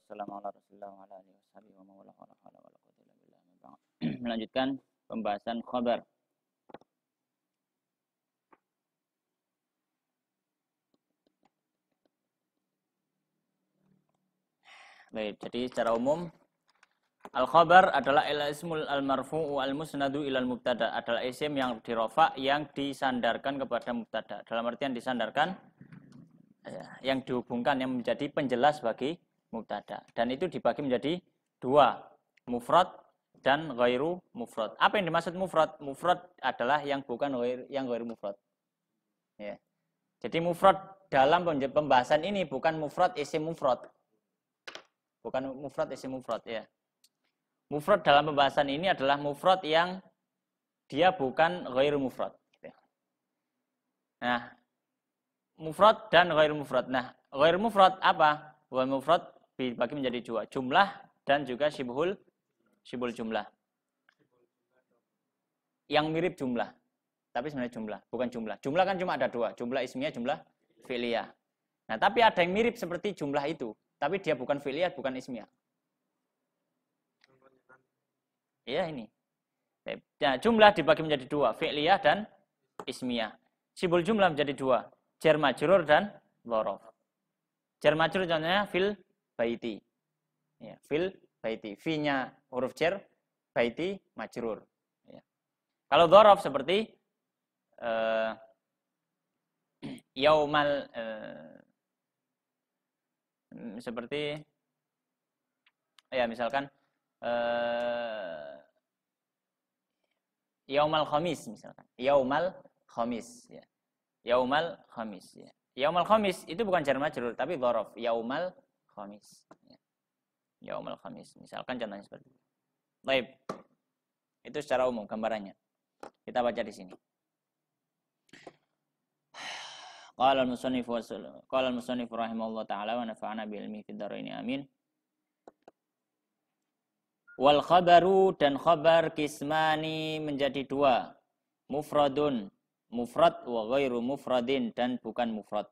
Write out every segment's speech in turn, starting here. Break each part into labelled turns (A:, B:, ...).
A: wassalamu ala rasulillah wa ala alihi washabihi wa man wala wa la hawla wa la quwwata illa billah. Melanjutkan pembahasan khabar. Baik, jadi secara umum al-khabar adalah al-ismul al-marfu'u al-musnadu ilal mubtada, adalah isim yang dirofa yang disandarkan kepada mubtada. Dalam artian disandarkan yang dihubungkan, yang menjadi penjelas bagi mubtada. Dan itu dibagi menjadi dua, mufrad dan ghairu mufrad. Apa yang dimaksud mufrad? Mufrad adalah yang bukan yang ghairu mufrad. Ya. Jadi mufrad dalam pembahasan ini bukan mufrad isim mufrad. Bukan mufrad isim mufrad, ya. Mufrad dalam pembahasan ini adalah mufrad yang dia bukan ghairu mufrad. Nah, mufrad dan ghairu mufrad. Nah, ghairu mufrad apa? Ghairu mufrad dibagi menjadi dua, jumlah dan juga syibhul jumlah. Yang mirip jumlah, tapi sebenarnya jumlah, bukan jumlah. Jumlah kan cuma ada dua, jumlah ismiyah, jumlah fi'liyah. Nah, tapi ada yang mirip seperti jumlah itu, tapi dia bukan fi'liyah, bukan ismiyah. Iya ini. Nah, jumlah dibagi menjadi dua, fi'liyah dan ismiyah. Syibhul jumlah menjadi dua, jar majrur dan dzaraf. Jar majrur contohnya fil baiti. Ya, fil baiti. Fi-nya huruf jar, baiti majrur. Ya. Kalau dzaraf seperti yaumal seperti ya misalkan yaumal khamis misalkan. Yaumal khamis ya. Yaumal khamis ya. Yaumal khamis itu bukan jar majrur tapi dzaraf, yaumal khamis. Ya. Yaumal khamis. Misalkan contohnya seperti itu. Baik. Itu secara umum gambarannya. Kita baca di sini. Qala al-musannif rahimahullah ta'ala wa nafa'ana bi ilmi fid dharain amin. Wal khabaru, dan khabar kismani menjadi dua. Mufradun, mufrad, wa ghairu mufradin, dan bukan mufrad.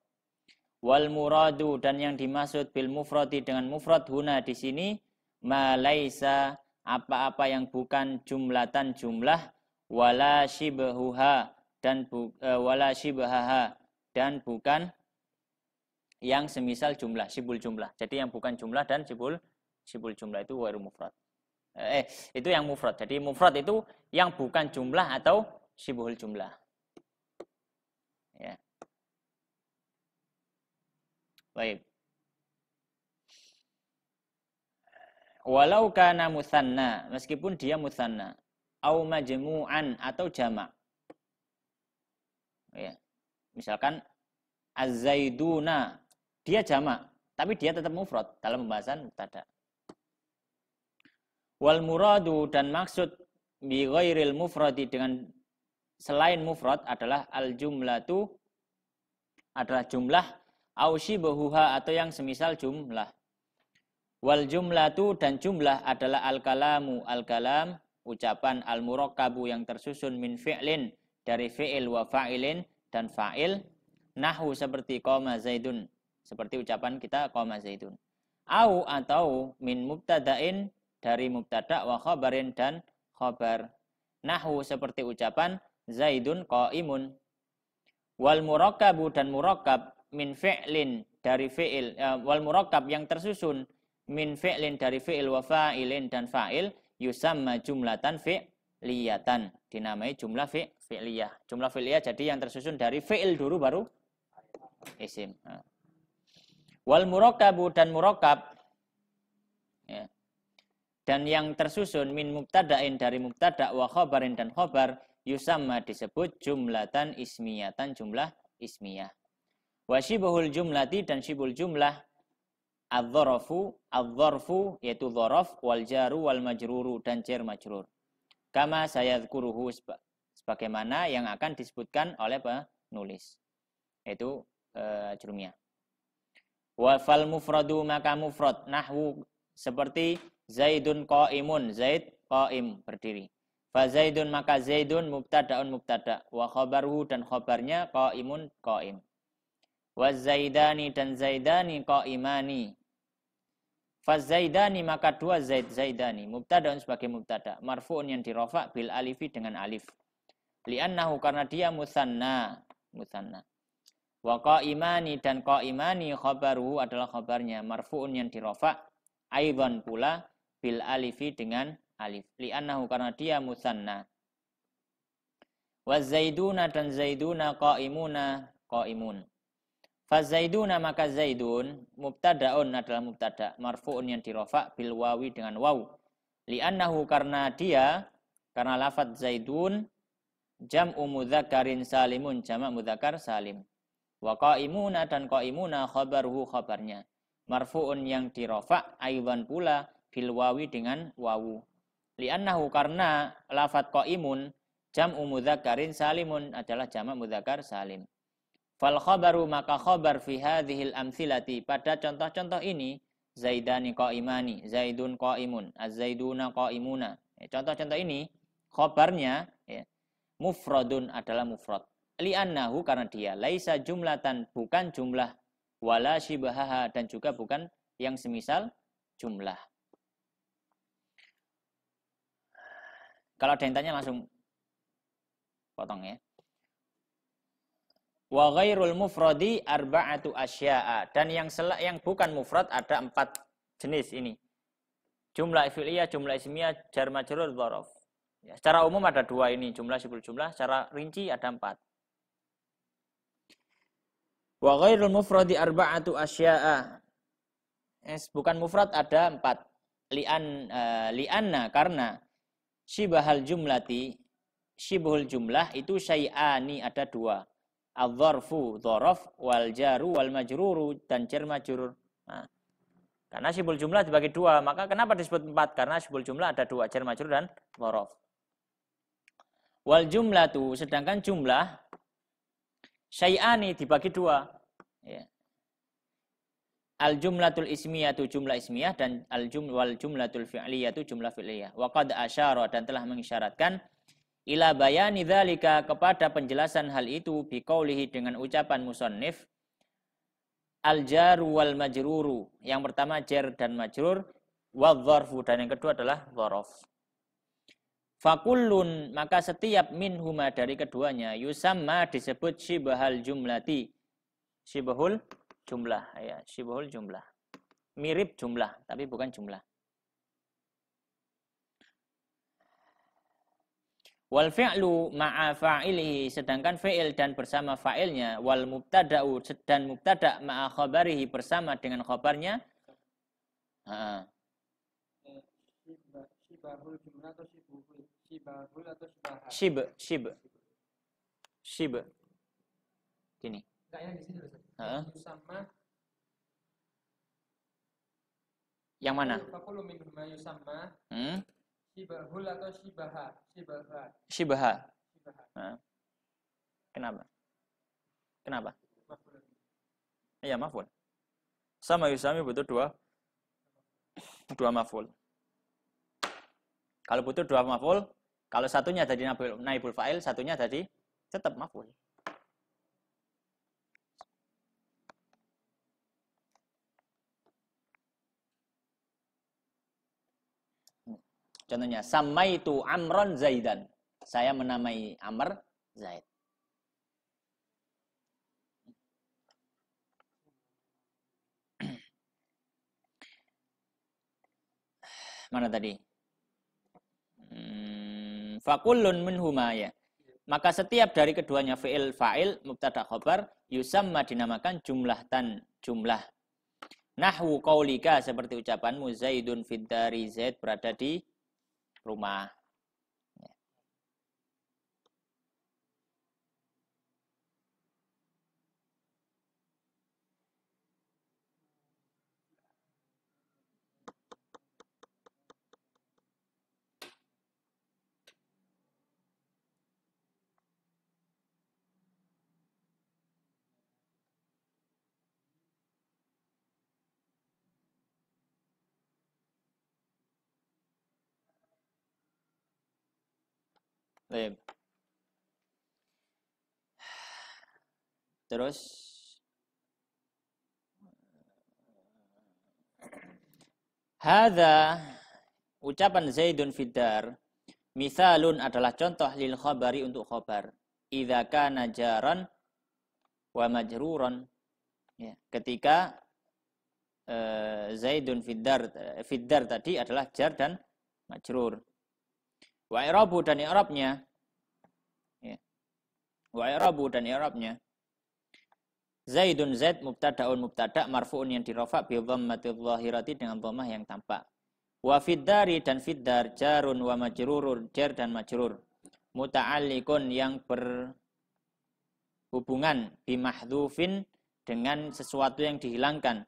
A: Wal muradu, dan yang dimaksud bil mufradi dengan mufrad huna di sini ma laisa, apa-apa yang bukan jumlatan jumlah, wala shibhuha, dan wala shibhaha, dan bukan yang semisal jumlah, syibul jumlah. Jadi yang bukan jumlah dan syibul jumlah itu ghairu mufrad. Itu yang mufrad. Jadi mufrad itu yang bukan jumlah atau syibhul jumlah. Ya. Baik. Walau kana musanna, meskipun dia musanna, au majmu'an, atau jamak. Ya. Misalkan az-zaiduna, dia jamak, tapi dia tetap mufrad dalam pembahasan mubtada. Wal muradu, dan maksud bi ghairil mufradi, dengan selain mufrad adalah al jumlatu, adalah jumlah, au shibhuha, atau yang semisal jumlah. Wal jumlatu, dan jumlah adalah al kalamu, al kalam, ucapan, al murakkabu, yang tersusun min fi'lin, dari fi'il, wa fa'ilin, dan fa'il. Nahu, seperti qoma zaidun, seperti ucapan kita qoma zaidun. Au, atau min mubtada'in, dari mubtada, wa khabarin, dan khabar. Nahu, seperti ucapan zaidun qaimun. Wal murakkabu, dan murakkab min fi'lin, dari fi'il, wal murakkab yang tersusun min fi'lin, dari fi'il, wa fa'ilin, dan fa'il, yusamma jumlatan fi'liyatan, dinamai jumlah fi'liyah. Jumlah fi'liyah jadi yang tersusun dari fi'il dulu baru isim. Wal murakkabu, dan murakkab ya, dan yang tersusun min mubtada'in, dari mubtada, wa khabarin, dan khabar, yusamma, disebut jumlatan ismiyatan, jumlah ismiyah. Wa shibhul jumlati, dan shibhul jumlah adz-dzarfu, yaitu dzaraf, wal jaru wal majruru, dan jar majrur. Kama sayadkuruhu, sebagaimana yang akan disebutkan oleh penulis, yaitu Jurumiyah. Wa fal mufradu, maka mufrad, nahwu, seperti zaidun qaimun, zaid qaim, berdiri. Fa zaidun, maka zaidun mubtada'un, mubtada, wa khabaruhu, dan khabarnya qaimun, qaim. Wa zaidani, dan zaidani qaimani. Fazaidani maka dua zaidani mubtadaun sebagai mubtada marfu'un yang dirofa bil alifi dengan alif. Li'annahu karena dia musanna. Wa qaimani dan qaimani khabaruhu adalah khabarnya marfu'un yang dirofa aidan pula bil alifi dengan alif. Li'annahu karena dia musanna. Wa zaiduna dan zaiduna qaimun. Fazaiduna maka zaidun mubtadaun adalah mubtada marfu'un yang dirofa bil wawi dengan waw. Li'annahu karena lafadz zaidun jam'u mudzakarin salimun jamak mudzakar salim. Wa qaimuna dan qaimuna khabaruhu khabarnya marfu'un yang dirofa aidan pula bil wawi dengan wawu. Li'annahu karena lafadz qaimun jam'u mudzakarin salimun adalah jamak mudzakar salim. Fal khabaru maka khabar fi hadhil amthilati pada contoh-contoh ini zaidani qaimani, zaidun qaimun, az-zaiduna qaimuna. Contoh-contoh ini khabarnya ya, mufradun adalah mufrad. Li'annahu karena dia laisa jumlatan bukan jumlah wala shibahaha dan juga bukan yang semisal jumlah. Kalau ada yang tanya langsung potong ya. Wa ghairul mufradi arba'atu asya'a dan yang bukan mufrad ada 4 jenis ini. Jumlah fi'liyah, jumlah ismiyah, jar majrur, dzaraf. Ya, secara umum ada 2 ini, jumlah sibul jumlah, secara rinci ada 4. Wa ghairul mufradi arba'atu asya'a. Bukan mufrad ada 4. Li'anna karena syibahal jumlah itu syai'ani ada 2. Adzarfu dzaraf wal jaru wal majruru dan jar majrur. Nah, karena sibul jumlah dibagi 2, maka kenapa disebut 4? Karena sibul jumlah ada 2, jar majrur dan dzaraf. Wal jumlatu sedangkan jumlah syai'ani dibagi 2. Ya. Al jumlatul ismiyatu jumlah ismiyah dan wal jumlatul fi'liyatu jumlah fi'liyah. Wa qad asyara dan telah mengisyaratkan ila bayani dzalika kepada penjelasan hal itu biqaulihi dengan ucapan musannif al jaru wal majruru. Yang pertama jar dan majrur wal dzarfu dan yang kedua adalah dzaraf. Fakullun maka setiap minhuma dari keduanya yusamma disebut syibahal jumlati. Syibahul jumlah ya, syibahul jumlah. Mirip jumlah tapi bukan jumlah. Wal fi'lu ma'a fa'ilihi sedangkan fi'il dan bersama fa'ilnya wal mubtada'u dan mubtada' ma'a khabarihi bersama dengan khabarnya
B: Syibahul jumlah atau syibahul atau
A: syibah syib gini
B: yang di sini yusamma
A: yang mana
B: faqulu minhuma yusamma Syibahul atau syibaha?
A: Syibaha. Nah. Kenapa?
B: Maf'ul.
A: Iya, maf'ul. Sama yusami butuh dua maf'ul. Kalau butuh 2 maf'ul, kalau satunya jadi naibul fa'il, satunya jadi tetap maf'ul. Contohnya, samaitu Amron Zaidan. Saya menamai Amr Zaid. Mana tadi? Fakullun minhuma ya. Maka setiap dari keduanya fi'il fa'il mubtada khabar yusamma dinamakan jumlah. Nahwu qaulika seperti ucapanmu Zaidun fid dari Zaid berada di rumah. Terus Hadza ucapan Zaidun fiddar misalun adalah contoh lil khabari untuk khabar. Idza kana jaran wa majruran. Ya, ketika Zaidun fiddar tadi adalah jar dan majrur. Wa i'rabu dan i'rabnya. Ya. Wa i'rabu dan i'rabnya. Zaidun zaid mubtada'un mubtada' marfu'un yang dirofa bi dhammatil zahirati dengan dhammah yang tampak. Wa fiddari dan fiddar jarun wa majrurun jar dan majrur. Muta'alliqun yang berhubungan bi mahdhufin dengan sesuatu yang dihilangkan.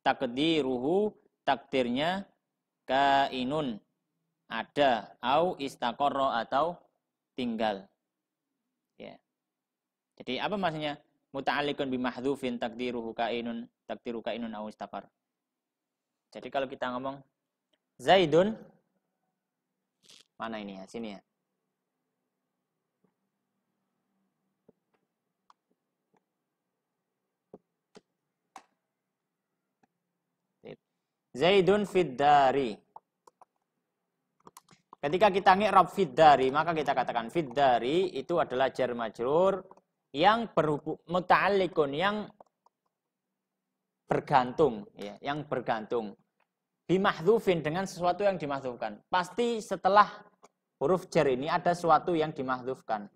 A: Takdiruhu takdirnya kainun ada au istaqarra atau tinggal. Ya. Jadi apa maksudnya? Muta'alliqun bi mahdhufin takdiru kainun au istaqar. Jadi kalau kita ngomong Zaidun mana ini ya? Sini ya. Zaidun fiddari. Ketika kita ngi'rab fiddari, maka kita katakan fiddari itu adalah jar majrur yang muta'alliqun yang bergantung ya, yang bergantung bimahdhufin dengan sesuatu yang dimahdhufkan. Pasti setelah huruf jar ini ada sesuatu yang dimahdhufkan.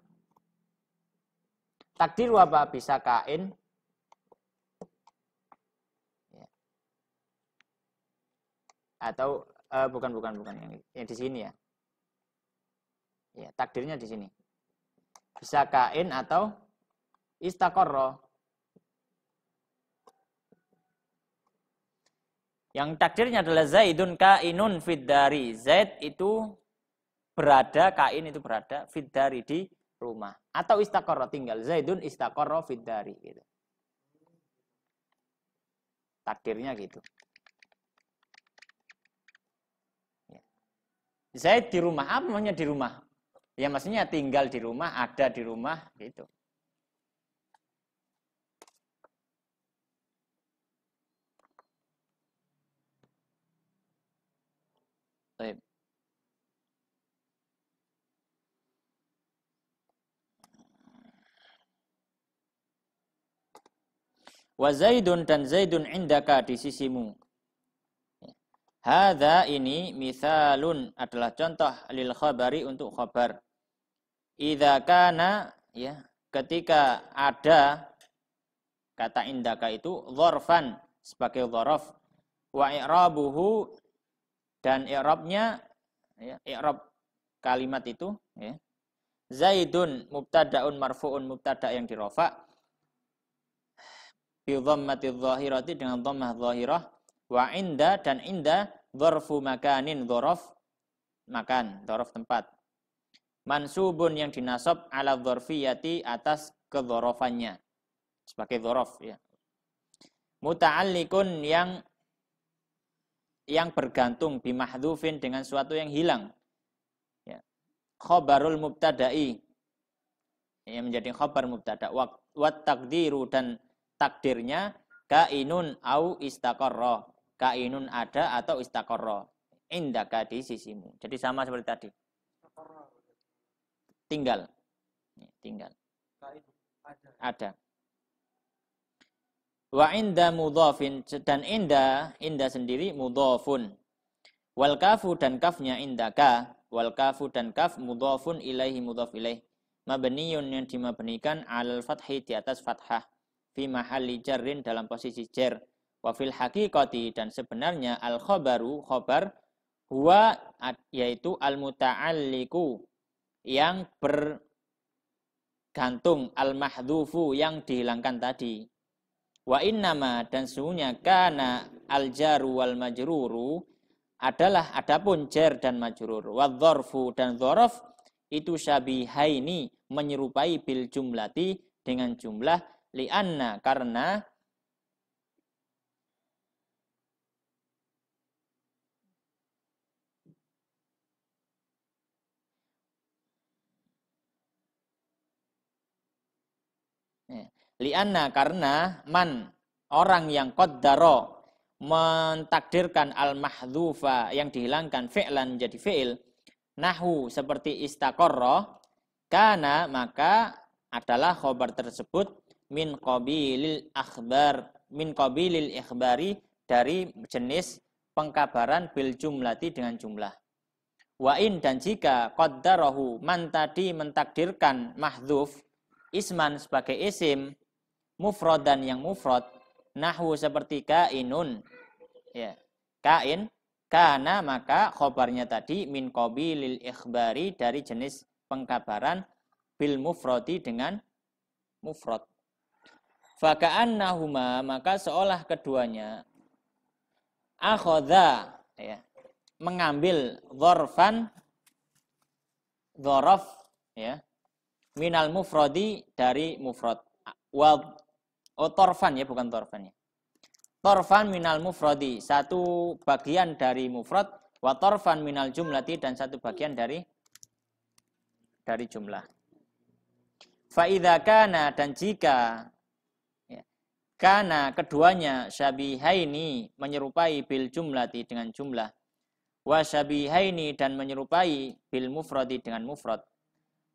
A: Takdir apa? Bisa kain ya. Atau bukan yang di sini ya. Ya, takdirnya di sini. Bisa kain atau istaqarra. Yang takdirnya adalah Zaidun kainun fiddari. Zaid itu berada, kain itu berada, fiddari di rumah. Atau istaqarra tinggal. Zaidun istaqarra fiddari. Gitu. Takdirnya gitu. Ya. Zaid di rumah. Apa namanya di rumah? Ya maksudnya tinggal di rumah, ada di rumah, gitu. Baik. Wa Zaidun dan Zaidun indaka di sisimu. Hadza ini misalun adalah contoh lil khabari untuk khabar. Idza kana ya, ketika ada kata indaka itu dzarfan sebagai dzaraf wa i'rabuhu dan i'rabnya ya, i'rab kalimat itu ya. Zaidun mubtada'un marfu'un mubtada' yang dirofa bi dhammatiz zahirati dengan dhammah zahirah wa inda dan inda dzarfu makanin dzaraf makan dzaraf tempat. Mansubun yang dinasab ala dzarfiyati atas kedzarafannya sebagai dzaraf ya. Muta'alliqun yang bergantung bimahdhufin dengan suatu yang hilang. Ya. Khabarul mubtada'i yang menjadi khabar mubtada wa taqdiru dan takdirnya kainun au istaqarra. Kainun ada atau istaqarra. Indaka di sisimu. Jadi sama seperti tadi. Tinggal. Tinggal. Ada. Wa inda mudhafin dan inda sendiri mudhafun. Wal kafu dan kafnya indaka. Wal kafu dan kaf mudhafun ilaihi mudhaf ilaih. Mabniyun yang dimabnikan alal fathi di atas fathah. Fi mahalli jarrin dalam posisi jar. Wa fil haqiqati dan sebenarnya al khabaru khabar huwa yaitu al muta'alliqu yang bergantung al mahdhufu yang dihilangkan tadi. Wa innama dan sesungguhnya kana al jaru wal majruru adalah adapun jar dan majrur wa dzarfu dan dzaraf itu syabihaini menyerupai bil jumlati dengan jumlah li'anna karena li'anna karena man orang yang qaddaro mentakdirkan al-mahdhufa yang dihilangkan fi'lan menjadi fi'il, nahu seperti istaqarra, kana maka adalah khobar tersebut min qabilil ikhbari dari jenis pengkabaran bil jumlati dengan jumlah. Wa in dan jika qaddarahu man tadi mentakdirkan mahdzuf isman sebagai isim mufradan yang mufrad, nahwu seperti kainun, ya, kain, kana maka khobarnya tadi min qabilil ikhbari dari jenis pengkabaran bil mufradi dengan mufrad. Faka'annahuma maka seolah keduanya akhadha, ya, mengambil dzarfan dzaraf, ya, minal mufradi dari mufrad, wa torfan, ya, bukan torfan, ya, torfan minal mufradi satu bagian dari mufrad, wa torfan minal jumlati dan satu bagian dari jumlah. Fa idza kana dan jika, ya, kana keduanya syabihaini menyerupai bil jumlati dengan jumlah, wa syabihaini dan menyerupai bil mufradi dengan mufrad,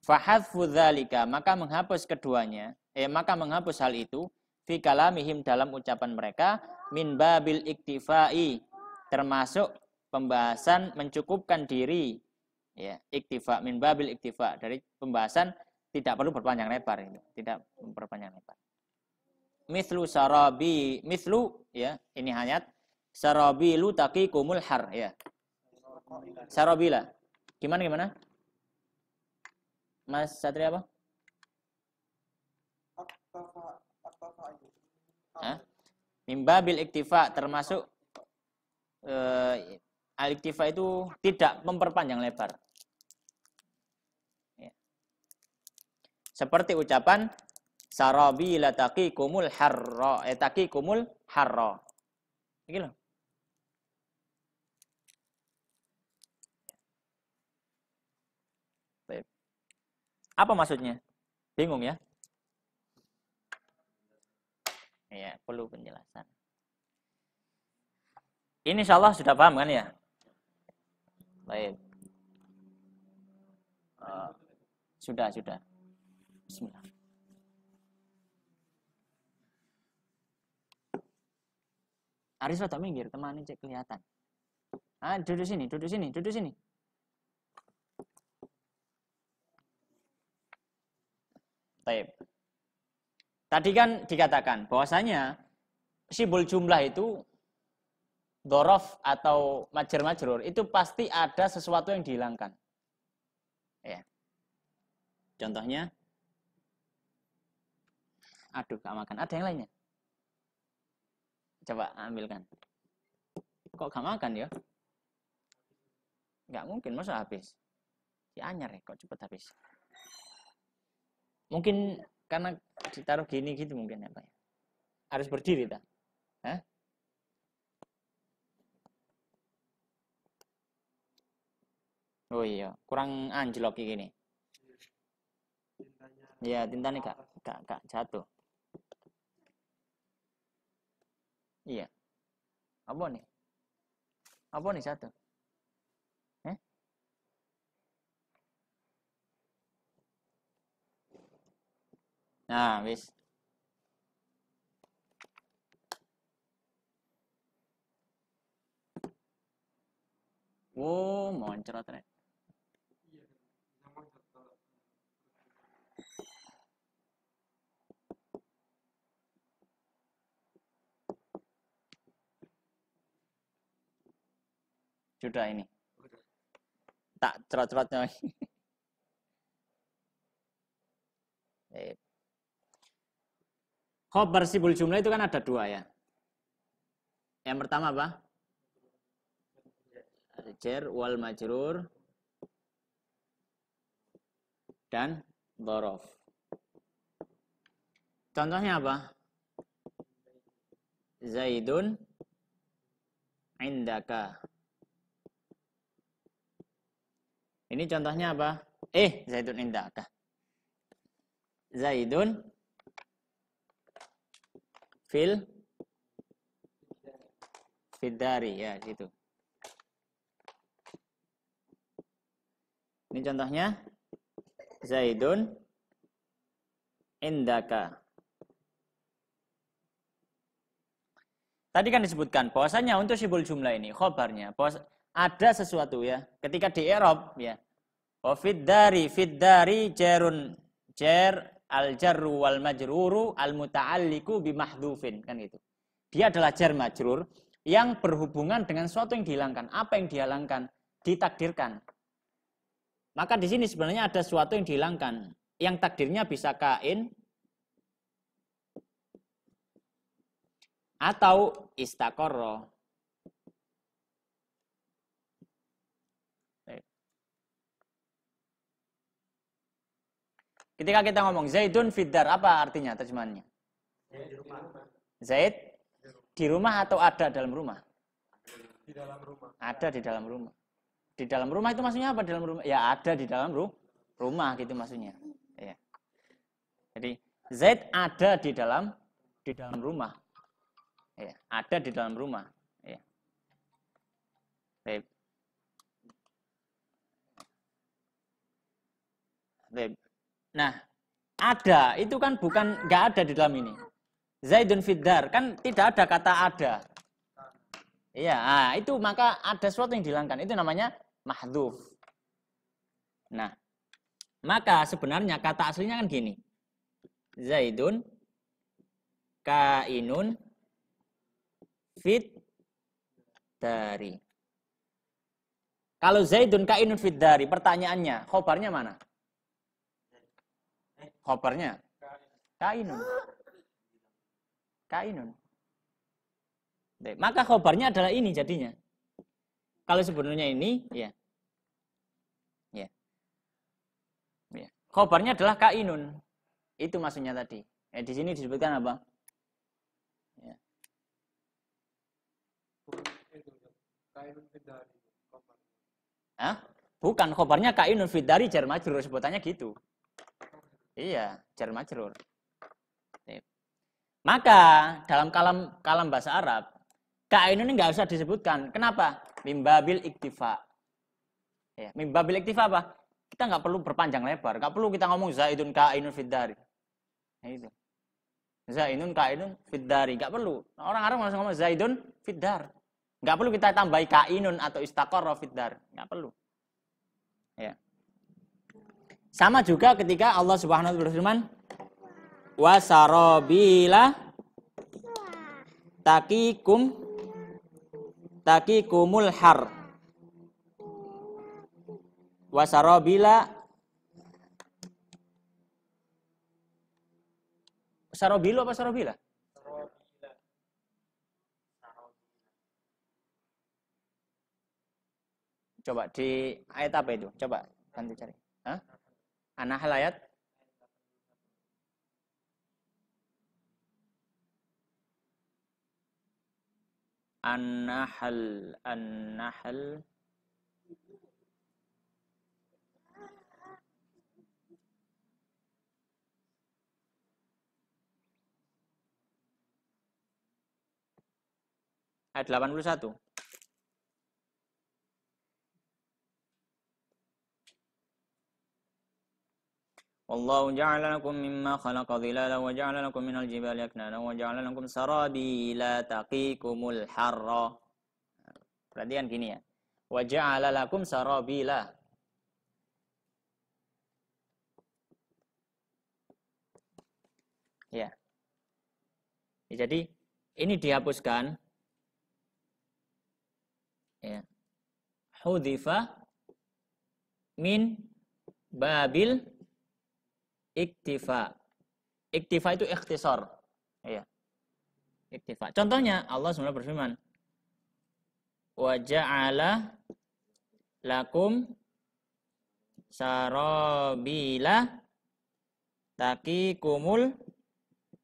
A: fa hadfu dzalika maka menghapus keduanya, maka menghapus hal itu fi kalamihim dalam ucapan mereka min babil iktifai termasuk pembahasan mencukupkan diri, ya, iktifa min babil iktifa dari pembahasan tidak perlu berpanjang lebar, itu tidak berpanjang lebar. Mislu sarabi, mislu, ya, ini ayat sarabilu taqikumul har, ya, sarabila gimana Mas Satria apa? Mimbabil iktifa termasuk al-iktifa itu tidak memperpanjang lebar, ya. Seperti ucapan sarabila taqikumul harra, taqikumul harra. Iki loh. Apa maksudnya? Bingung, ya? Ya, perlu penjelasan. Ini insyaallah sudah paham kan, ya? Baik. Sudah. Bismillah. Aris rada minggir, temani cek kelihatan. Duduk sini. Baik. Tadi kan dikatakan bahwasanya simbol jumlah itu dzaraf atau majrur majrur itu pasti ada sesuatu yang dihilangkan. Ya. Contohnya, aduh, gak makan. Ada yang lainnya? Coba ambilkan. Kok gak makan, ya? Gak mungkin, masa habis? Ya anyar ya, kok cepet habis. Mungkin karena ditaruh gini gitu mungkin, apa ya? Harus berdiri tak? Hah? Oh iya, kurang anjlok gini. Ya, tintanya gak jatuh. Iya. Apa nih satu? Nah, wis. Oh, moncrot rek. Sudah ini. Tak cerot-cerotnya. Khobar sibul jumlah itu kan ada dua, ya. Yang pertama apa? Jar wal majrur dan dzaraf. Contohnya apa? Zaidun indaka. Ini contohnya apa? Zaidun indaka. Zaidun fil Fiddari, ya situ. Ini contohnya Zaidun indaka. Tadi kan disebutkan bahwasanya untuk sibul jumlah ini khobarnya bahwa ada sesuatu ya ketika di i'rab ya. Wa fiddari jarun jar al jarru wal majruru al muta'alliqu bi mahdhufin kan gitu. Dia adalah jar majrur yang berhubungan dengan sesuatu yang dihilangkan. Apa yang dihilangkan? Ditakdirkan. Maka di sini sebenarnya ada sesuatu yang dihilangkan. Yang takdirnya bisa kain atau istaqarra. Ketika kita ngomong Zaidun fiddar, apa artinya terjemahannya? Zaid di rumah atau ada dalam rumah?
B: Di dalam rumah.
A: Ada di dalam rumah. Di dalam rumah itu maksudnya apa dalam rumah? Ya ada di dalam rumah gitu maksudnya. Ya. Jadi Zaid ada di dalam rumah. Ya, ada di dalam rumah. Ya. Baik. Baik. Nah, ada itu kan bukan nggak ada di dalam ini. Zaidun fiddar kan tidak ada kata ada. Iya, nah, itu maka ada sesuatu yang dihilangkan. Itu namanya mahdhuf. Nah, maka sebenarnya kata aslinya kan gini. Zaidun kainun fiddari. Kalau Zaidun kainun fiddari, pertanyaannya, khobarnya mana? Khobarnya kainun. Kainun. Maka khobarnya adalah ini jadinya. Kalau sebenarnya ini, ya. Ya. Ya. Khobarnya adalah kainun. Itu maksudnya tadi. Di sini disebutkan apa? Ya.
B: Kainun fiddari.
A: Hah? Bukan, khobarnya kainun fiddari jar majrur, sebutannya gitu. Iya, jar majrur. Maka dalam kalam bahasa Arab, kainun ini nggak usah disebutkan. Kenapa? Mimbabil iktifa. Ya, mimbabil iktifa apa? Kita nggak perlu berpanjang lebar, nggak perlu kita ngomong Zaidun kainun fiddari. Nah, itu. Zaidun kainun fiddari, nggak perlu. Orang Arab langsung ngomong Zaidun fiddar. Nggak perlu kita tambahi kainun atau istaqarra fiddar, nggak perlu. Ya. Sama juga ketika Allah Subhanahu wa taala berfirman, wasarabila taqikumul har. Wasarabila Sarobilu apa sarobila? Coba di ayat apa itu? Coba nanti cari. Hah? An-Nahl ayat An-Nahl ayat 81. Wallahu ja'ala lakum mimma khalaqa dhilalan wa ja'ala lakum minal jibali aknanan wa ja'ala lakum sarabila taqikumul harra. Perhatian gini ya. Wa ja'ala lakum sarabila. Ya. Jadi ini dihapuskan. Ya. Hudhifa min babil iktifa. Iktifa itu ikhtisar. Ya. Iktifa. Contohnya Allah SWT berfirman, wa ja'ala lakum sarabila taqikumul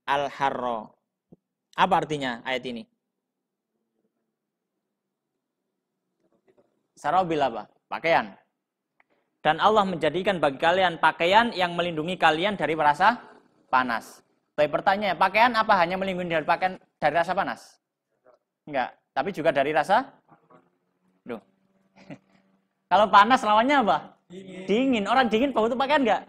A: al-harra. Apa artinya ayat ini? Sarabil apa? Pakaian. Dan Allah menjadikan bagi kalian pakaian yang melindungi kalian dari rasa panas. Tapi pertanyaannya, pakaian apa hanya melindungi dari rasa panas? Enggak. Tapi juga dari rasa duh. Kalau panas lawannya apa? Dingin. Orang dingin butuh pakaian enggak?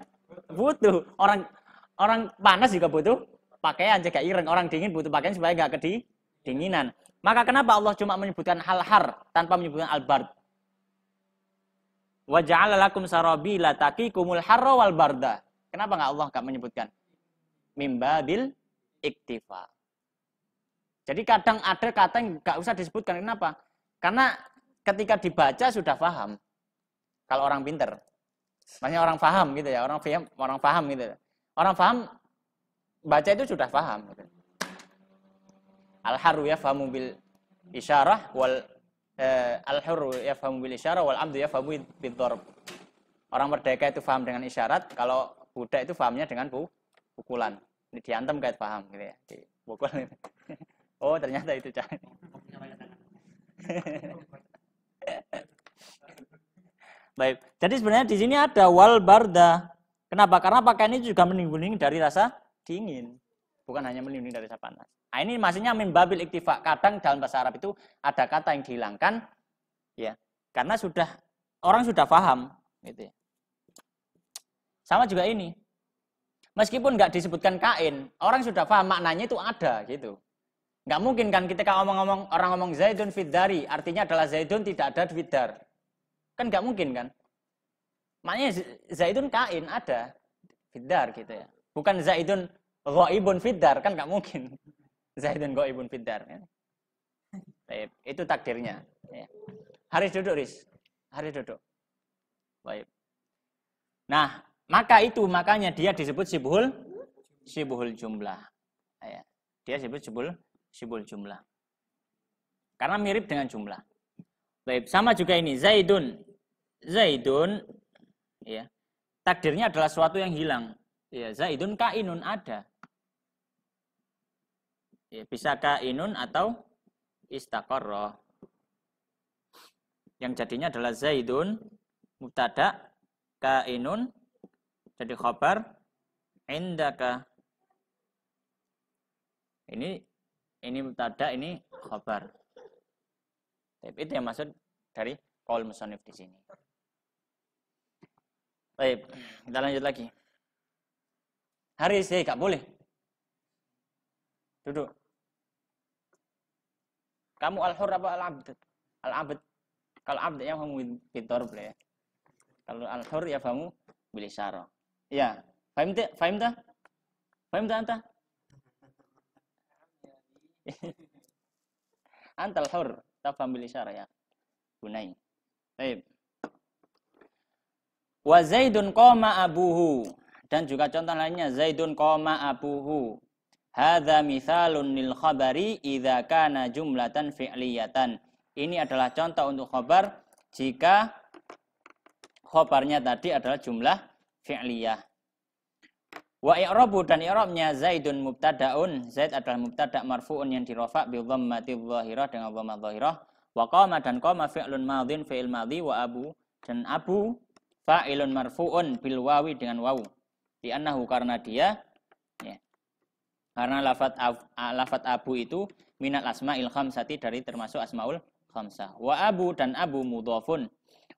A: Butuh. Orang panas juga butuh pakaian jaga ireng. Orang dingin butuh pakaian supaya enggak kedinginan. Maka kenapa Allah cuma menyebutkan hal-har tanpa menyebutkan al-bard? Wa ja'ala lakum sarabila taqikumul harra wal barda. Kenapa enggak Allah enggak menyebutkan? Mimbabil iktifa. Jadi kadang ada kata yang enggak usah disebutkan. Kenapa? Karena ketika dibaca sudah paham. Kalau orang pinter. Maksudnya orang paham gitu ya, orang paham gitu. Orang paham baca itu sudah paham gitu. Al-harru yafhamu bil isyarah wal al-hurru yafhamu bil isyarah wal amdu yafhamu bil dharb. Orang merdeka itu paham dengan isyarat, kalau budak itu pahamnya dengan pukulan. Ini diantem kayak paham gitu ya. Dipukul. Oh, ternyata itu Cak. Baik. Jadi sebenarnya di sini ada wal barda. Kenapa? Karena pakaian ini juga melindungi dari rasa dingin. Bukan hanya melindungi dari rasa panas. Nah, ini maksudnya min babil iktifa. Kadang dalam bahasa Arab itu ada kata yang dihilangkan ya, karena orang sudah paham gitu ya. Sama juga ini. Meskipun nggak disebutkan kain, orang sudah paham maknanya itu ada gitu. Nggak mungkin kan ketika orang ngomong Zaidun fiddari, artinya adalah Zaidun tidak ada di fiddar. Kan nggak mungkin kan? Maknanya Zaidun kain ada fiddar gitu ya. Bukan Zaidun ghaibun fiddar, kan nggak mungkin. Zaidun ghaibun fiddar. Ya. Itu takdirnya. Ya. Haris duduk, Riz. Haris duduk. Baik. Nah, makanya dia disebut sibuhul jumlah. Ya. Dia disebut sibuhul jumlah. Karena mirip dengan jumlah. Baik, sama juga ini Zaidun ya. Takdirnya adalah sesuatu yang hilang. Ya, Zaidun kainun ada. Ya, bisa kainun atau istaqarra. Yang jadinya adalah Zaidun mubtada, kainun jadi khabar, indaka. Ini mubtada, ini khabar. Itu yang maksud dari qaul musannif di sini. Baik, kita lanjut lagi. Haris, enggak boleh. Duduk. Kamu al-hur apa al-abd? Al-abd. Kalau abd ya kamu pintar boleh. Kalau al-hur ya kamu bil isyarah. Ya, fahim tak? Anta? Anta al-hur, tafham bil isyarah ya. Bunai. Baik. Wa Zaidun qama abuhu, dan juga contoh lainnya Zaidun qama abuhu. Hadza mithalun lil khabari idza kana jumlatan fi'liyatan. Ini adalah contoh untuk khabar jika khabarnya tadi adalah jumlah fi'liyah. Wa i'rabu, dan i'rabnya Zaidun mubtada'un. Zaid adalah mubtada' marfu'un yang dirofa' bi dhammati dhahirah, dengan dhammah dhahirah. Wa qama, dan qama fi'lun madhin, fi'il madhi. Wa abu, dan abu fa'ilun marfu'un bil wawi, dengan wawu. Di annahu, karena dia ya. Karena lafat abu itu minat asma'il khamsati, dari termasuk asmaul khamsah. Wa abu, dan abu mudhafun.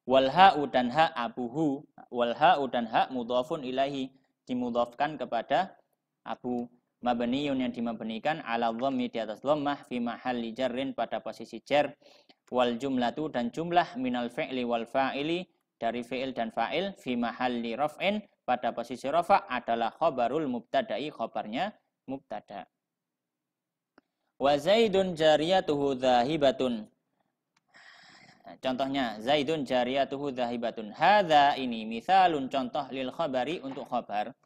A: Wal ha'u, dan ha abuhu. Wal ha'u, dan ha mudhafun ilahi, dimudhafkan kepada abu, mabniyun, yang dimabnikan ala dhammi, di atas dhammah, fi mahalli jarrin, pada posisi jar. Wal jumlatu, dan jumlah minal fi'li wal fa'ili, dari fi'il dan fa'il, fi mahalli raf'in, pada posisi rafa' adalah khabarul mubtada'i, khabarnya mubtada. Wa Zaidun jariyatuhu dhahibatun. Contohnya Zaidun jariyatuhu dhahibatun. Hadza, ini mithalun, contoh, lil khabari, untuk khabar.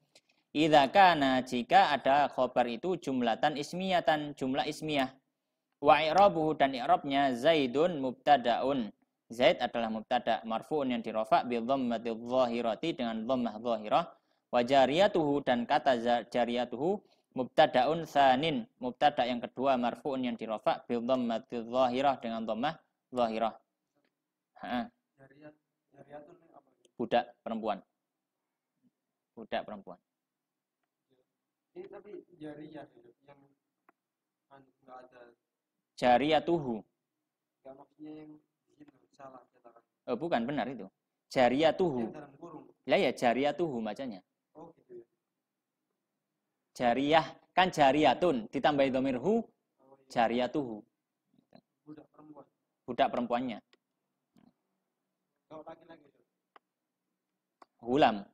A: Idza kana, jika ada khabar itu jumlatan ismiyatan, jumlah ismiyah. Wa i'rabuhu, dan i'rabnya Zaidun mubtadaun. Zaid adalah mubtada marfu'un yang dirofa' bi dhammati dhahirati, dengan dhammah dhahirah. Wa jariyatuhu, dan kata jariyatuhu mubtadaun tsanin, mubtada yang kedua marfu'un yang dirofa' bi dhammati dhahirah, dengan dhammah dhahirah. Budak perempuan. Budak perempuan.
B: Ini tapi jariyah yang enggak ada.
A: Jariyatuhu.
B: Enggak maksudnya yang gitu, salah katakan.
A: Oh, bukan, benar itu. Jariyatuhu.
B: Yang dalam kurung.
A: Lah ya, jariyatuhu bacanya.
B: Oh gitu ya.
A: Jariyah, kan jariyatun. Ditambahi dhamir hu,
B: Oh, iya.
A: jariyatuhu.
B: Budak perempuan.
A: Budak perempuannya.
B: Kalau laki-laki itu.
A: Hulam.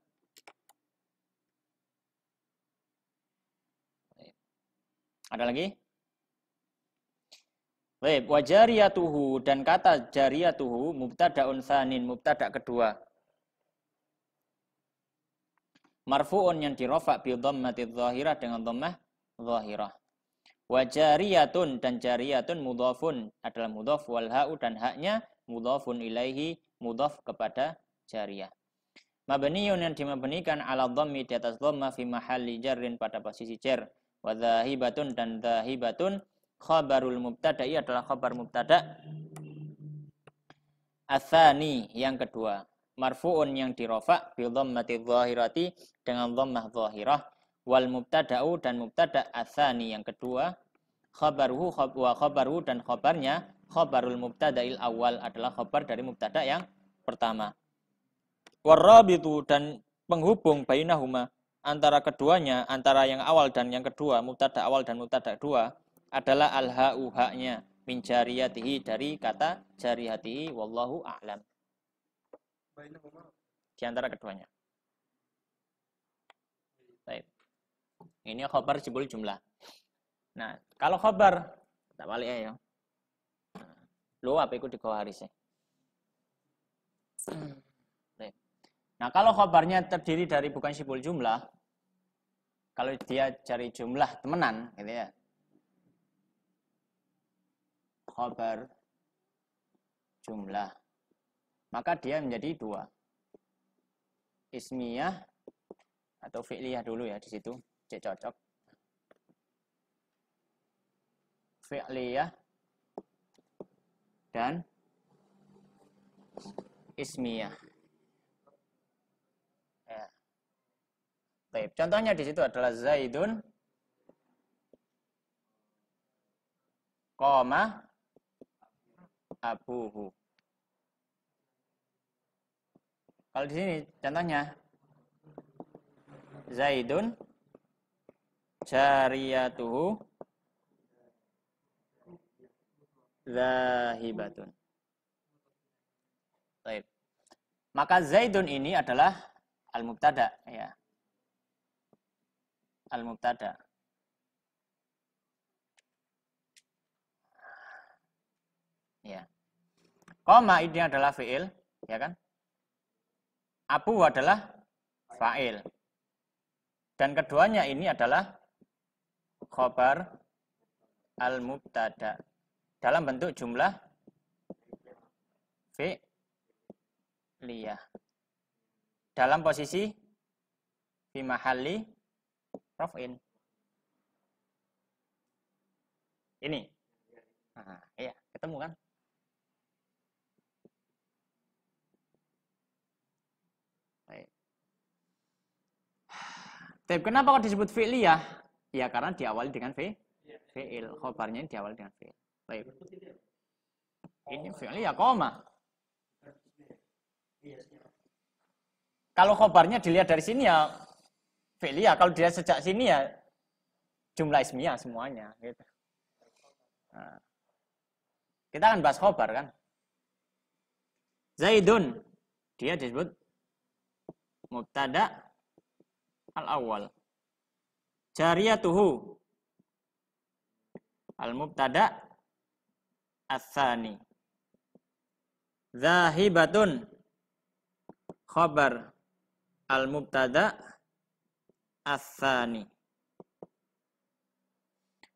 A: Ada lagi? Baik, wa jariyatuhu, dan kata jariyatuhu mubtada'un tsanin, mubtada' kedua. Marfu'un yang dirofa' bi dhammati dhahirah dengan dhammah dhahirah. Wa jariyatun, dan jariyatun mudhafun adalah mudhaf, wal ha'u, dan haknya mudhafun ilaihi, mudhaf kepada jariyah. Mabniyun yang dimabnikan ala dhammi di atas dhamma fi mahalli jarrin pada posisi jar. Wa dhahibatun, dan dhahibatun khabarul mubtada'i adalah khabar mubtada' atsani yang kedua. Marfu'un yang dirofa' bi dhammati dhahirati dengan dhammah dhahirah, wal mubtada'u, dan mubtada' atsani yang kedua, khabaruhu wa khabaruhu, dan khabarnya khabarul mubtada'il awal adalah khabar dari mubtada' yang pertama. Warabitu, dan penghubung bainahuma antara keduanya, antara yang awal dan yang kedua, mubtada' awal dan mubtada' dua, adalah al-ha'u, haknya, min jariyatihi, dari kata jariyatihi, wallahu a'lam. Di antara keduanya. Baik. Ini khabar jebul jumlah. Nah, kalau khabar tak balik ya. Lo apa itu di bawah harisnya? Nah, kalau khabarnya terdiri dari bukan sibul jumlah, kalau dia cari jumlah temenan, gitu ya. Khabar jumlah, maka dia menjadi dua. Ismiyah atau fi'liyah dulu ya di situ, cek cocok. Fi'liyah dan ismiyah. Ya. Baik, contohnya di situ adalah Zaidun qama abuhu. Kalau di sini contohnya Zaidun jariyatuhu zahibatun. Baik. Maka Zaidun ini adalah al-mubtada, ya. Al-mubtada. Ya. Qama ini adalah fi'il, ya kan? Abu adalah fa'il. Dan keduanya ini adalah khabar al-mubtada dalam bentuk jumlah fi'liyah. Dalam posisi fi mahalli raf'in. Ini. Nah, iya, ketemu kan? Tapi kenapa kok disebut fi'liyah? Ya karena diawali dengan fi'il. Khobarnya diawali dengan fi'il. Baik. Ini fi'liyah qoma. Kalau khobarnya dilihat dari sini ya fi'liyah. Kalau dia sejak sini ya jumlah ismiyah semuanya. Gitu. Nah. Kita akan bahas khobar kan. Zaidun. Dia disebut mubtada al-awwal. Jariyatuhu al-mubtada ats-tsani. Zahibatun khabar al-mubtada ats-tsani.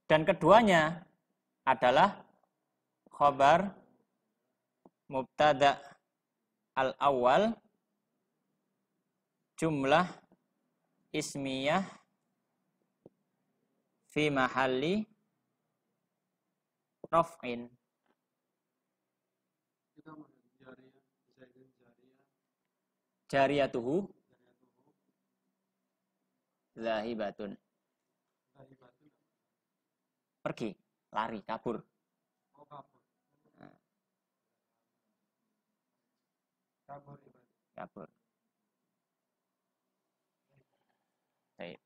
A: Dan keduanya adalah khabar mubtada al-awwal jumlah ismiyah fi mahalli raf'in. Jariyatuhu zahibatun. Pergi, lari, kabur. Kabur. Baik.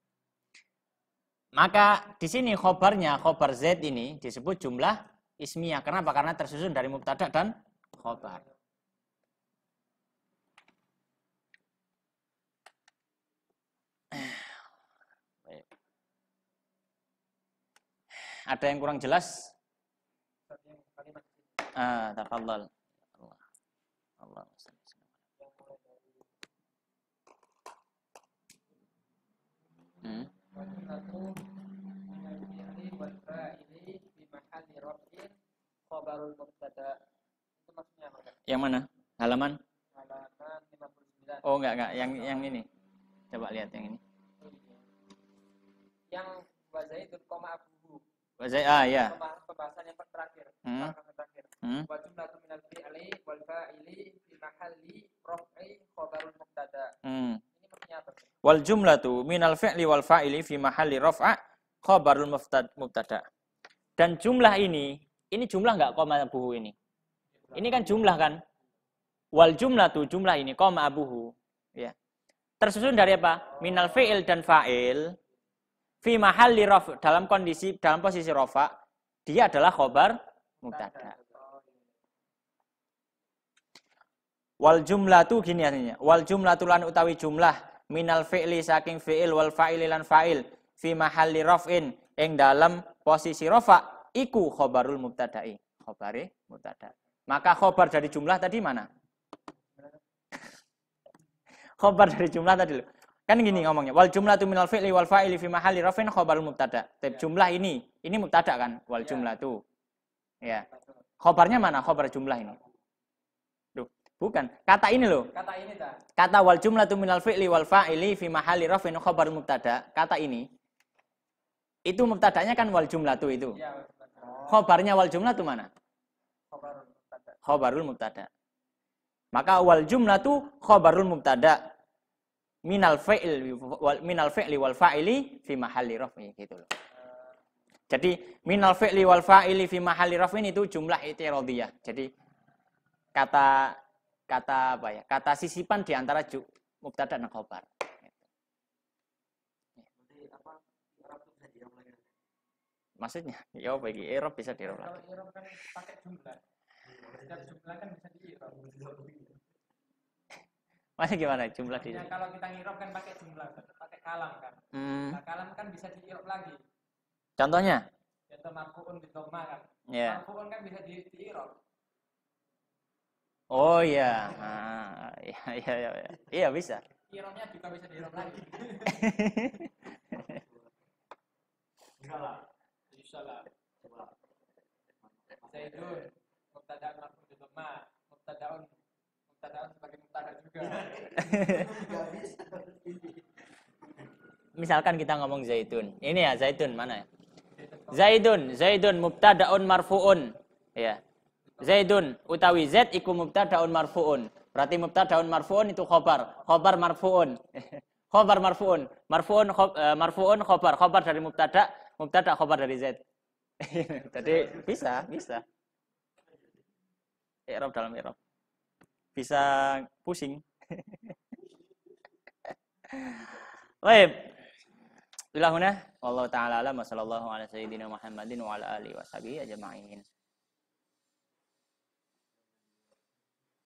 A: Maka di sini khobar Z ini disebut jumlah ismiyah. Kenapa? Karena tersusun dari mubtada dan khobar. Baik. Ada yang kurang jelas? Tafadhol. Allah. Yang mana? Halaman?
B: Halaman 59.
A: Oh, enggak. Yang ini. Coba lihat yang ini.
B: Yang wa zaidun koma abuhu.
A: Ya.
B: Pembahasan yang terakhir. Wa jumlatu minal fi'li wal fa'ili fi mahalli raf'i khabarul mubtada. Ini maksudnya apa?
A: Wal jumlatu minal fi'li wal fa'ili fi mahalli raf'a khabarul mubtada. Dan jumlah ini jumlah enggak koma abuhu ini? Ini kan jumlah kan? Wal jumlatu jumlah ini koma abuhu, ya. Tersusun dari apa? Minal fi'il dan fa'il fi mahalli raf' dalam posisi rafa, dia adalah khabar mubtada. Wal jumlatu gini artinya. Wal jumlatu lan utawi jumlah minal fi'li saking fi'il wal fa'ili lan fa'il fi mahalli raf'in ing dalam posisi rafa iku khabarul mubtada'i. Khabari mubtada. Maka khabar dari jumlah tadi mana? Khabar dari jumlah tadi loh. Kan gini ngomongnya. Wal jumlatu minal fi'li wal fa'ili fi mahalli raf'in khabarul mubtada. Jumlah ini mubtada kan? Wal jumlatu. Ya. Khabarnya mana? Khabar jumlah ini. Duh, bukan. Kata ini loh.
B: Kata ini dah.
A: Kata wal jumlatu minal fi'li wal fa'ili fi mahalli raf'in khabarul mubtada. Kata ini. Itu mubtadanya kan wal jumlatu itu.
B: Ya,
A: khabarnya wal jumlatu mana? Khabarul mubtada. Maka wal jumlatu khabarul mubtada minal fi'li wal fa'ili fi mahalli raf'in gitu loh. Jadi minal fi'li wal fa'ili fi mahalli raf'in itu jumlah i'tiradiyah. Jadi kata apa ya? Kata sisipan di antara mubtada dan khabar. Maksudnya, ya apa iki? I'rab bisa di-i'rab.
B: Kalau i'rab kan pakai jumlah. Setiap jumlah kan bisa di-i'rab.
A: Masih gimana jumlah di?
B: Ya, kalau kita ngirab kan pakai jumlah, pakai kalam kan. Nah, kalam kan bisa di-i'rab lagi.
A: Contohnya?
B: Contoh marfu'un bi dhamma kan.
A: Yeah.
B: Marfu'un kan bisa di-i'rab.
A: Oh iya. Iya bisa.
B: I'rabnya juga bisa di-i'rab lagi. Salah. Zaidun mubtada'un marfu'un bi dhamma. Mubtada'un sebagai mubtada juga.
A: Misalkan kita ngomong zaitun. Ini ya zaitun mana ya? Zaidun mubtada'un marfu'un. Ya. Zaidun utawi Z iku mubtada'un marfu'un. Berarti mubtada'un marfu'un itu khobar. Khobar marfu'un. Khobar marfu'un. Marfu'un khobar dari mubtada khobar dari Z. Jadi bisa. I'rab dalam i'rab. Bisa pusing. Baik. Ilahuna wallahu taala alam wa sallallahu ala sayyidina Muhammadin wa ala alihi washabihi ajma'in.